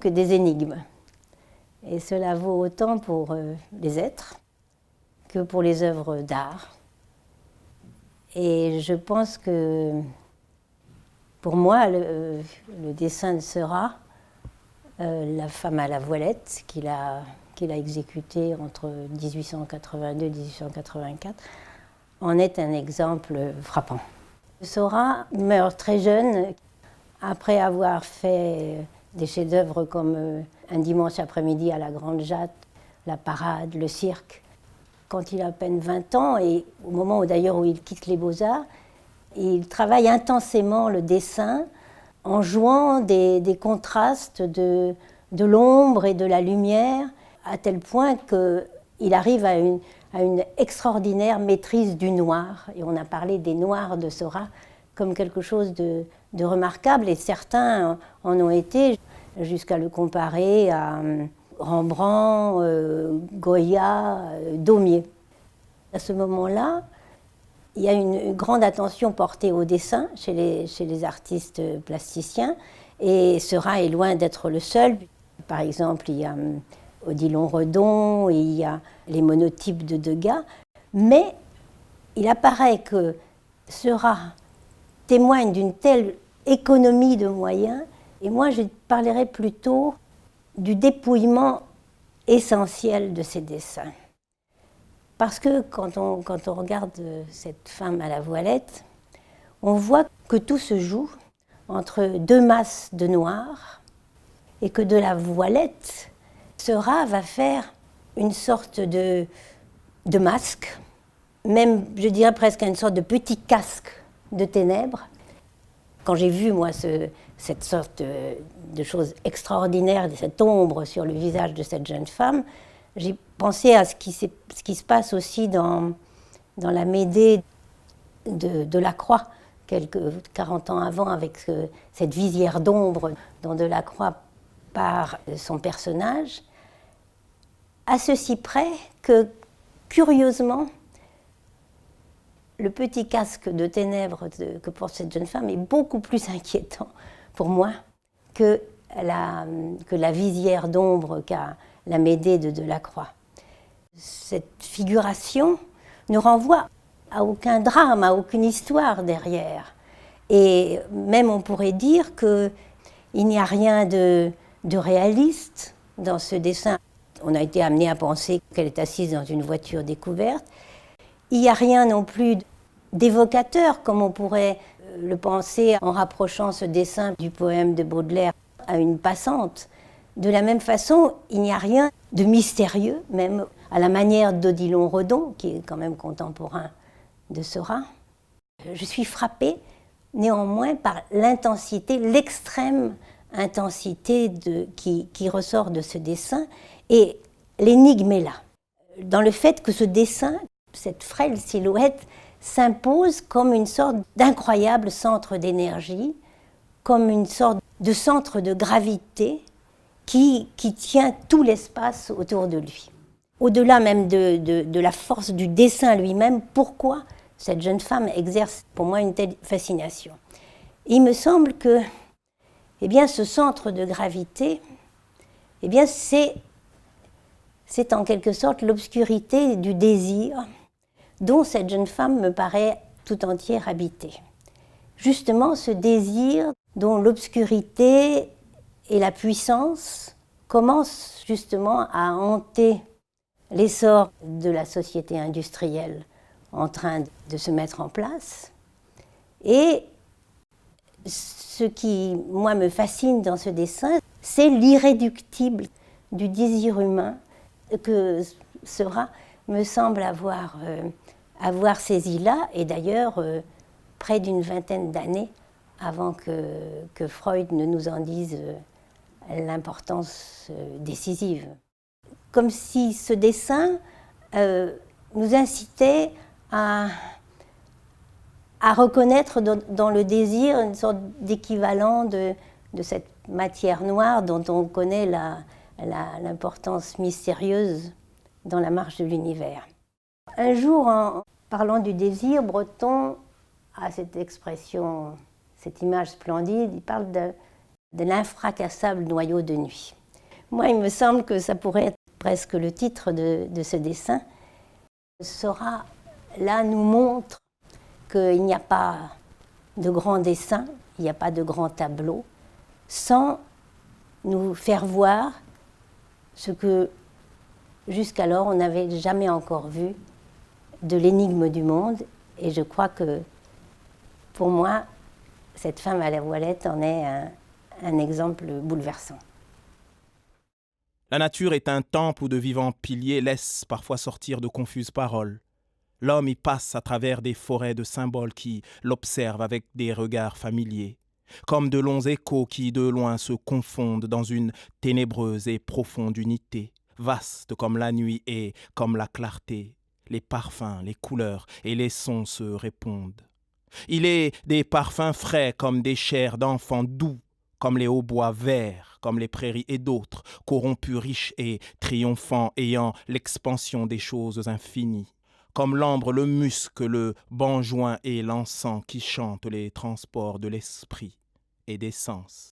que des énigmes. Et cela vaut autant pour les êtres que pour les œuvres d'art. Et je pense que, pour moi, le dessin de Seurat, la femme à la voilette, qu'il a exécuté entre 1882 et 1884, en est un exemple frappant. Seurat meurt très jeune, après avoir fait des chefs-d'œuvre comme Un dimanche après-midi à la Grande Jatte, La Parade, Le Cirque. Quand il a à peine 20 ans, et au moment où il quitte les Beaux-Arts, il travaille intensément le dessin en jouant des contrastes de l'ombre et de la lumière, à tel point qu'il arrive à une extraordinaire maîtrise du noir. Et on a parlé des noirs de Seurat comme quelque chose de remarquable, et certains en ont été jusqu'à le comparer à Rembrandt, Goya, Daumier. À ce moment-là, il y a une grande attention portée au dessin chez les artistes plasticiens, et Seurat est loin d'être le seul. Par exemple, il y a Odilon Redon, et il y a les monotypes de Degas, mais il apparaît que Seurat témoigne d'une telle économie de moyens, et moi je parlerai plutôt du dépouillement essentiel de ses dessins. Parce que quand on regarde cette femme à la voilette, on voit que tout se joue entre deux masses de noir, et que de la voilette, Seurat va faire une sorte de masque, même je dirais presque une sorte de petit casque de ténèbres. Quand j'ai vu, moi, cette sorte de chose extraordinaire, de cette ombre sur le visage de cette jeune femme, j'ai pensé à ce qui se passe aussi dans la Médée de Delacroix, 40 ans avant, avec cette visière d'ombre dont Delacroix part son personnage, à ceci près que, curieusement, le petit casque de ténèbres que porte cette jeune femme est beaucoup plus inquiétant pour moi que la visière d'ombre qu'a la Médée de Delacroix. Cette figuration ne renvoie à aucun drame, à aucune histoire derrière. Et même on pourrait dire qu'il n'y a rien de réaliste dans ce dessin. On a été amené à penser qu'elle est assise dans une voiture découverte. Il n'y a rien non plus d'évocateur, comme on pourrait le penser en rapprochant ce dessin du poème de Baudelaire à une passante. De la même façon, il n'y a rien de mystérieux, même à la manière d'Odilon Redon, qui est quand même contemporain de Seurat. Je suis frappée néanmoins par l'intensité, l'extrême intensité qui ressort de ce dessin, et l'énigme est là, dans le fait que ce dessin, cette frêle silhouette, s'impose comme une sorte d'incroyable centre d'énergie, comme une sorte de centre de gravité qui tient tout l'espace autour de lui. Au-delà même de la force du dessin lui-même, pourquoi cette jeune femme exerce pour moi une telle fascination? Il me semble que ce centre de gravité, c'est en quelque sorte l'obscurité du désir dont cette jeune femme me paraît tout entière habitée. Justement, ce désir dont l'obscurité et la puissance commencent justement à hanter l'essor de la société industrielle en train de se mettre en place. Et ce qui, moi, me fascine dans ce dessin, c'est l'irréductible du désir humain que Seurat me semble avoir saisi là, et d'ailleurs près d'une vingtaine d'années avant que Freud ne nous en dise l'importance décisive. Comme si ce dessin nous incitait à reconnaître dans le désir une sorte d'équivalent de cette matière noire dont on connaît l'importance mystérieuse dans la marche de l'univers. Un jour, en parlant du désir, Breton a cette expression, cette image splendide, il parle de l'infracassable noyau de nuit. Moi, il me semble que ça pourrait être presque le titre de ce dessin. Seurat, là, nous montre qu'il n'y a pas de grands dessins, il n'y a pas de grands tableaux, sans nous faire voir ce que jusqu'alors on n'avait jamais encore vu de l'énigme du monde. Et je crois que, pour moi, cette femme à la voilette en est un exemple bouleversant. La nature est un temple où de vivants piliers laissent parfois sortir de confuses paroles. L'homme y passe à travers des forêts de symboles qui l'observent avec des regards familiers, comme de longs échos qui de loin se confondent dans une ténébreuse et profonde unité, vaste comme la nuit et comme la clarté. Les parfums, les couleurs et les sons se répondent. Il est des parfums frais comme des chairs d'enfants, doux comme les hautbois, verts comme les prairies, et d'autres, corrompus, riches et triomphants, ayant l'expansion des choses infinies, comme l'ambre, le musc, le benjoin et l'encens qui chantent les transports de l'esprit et des sens.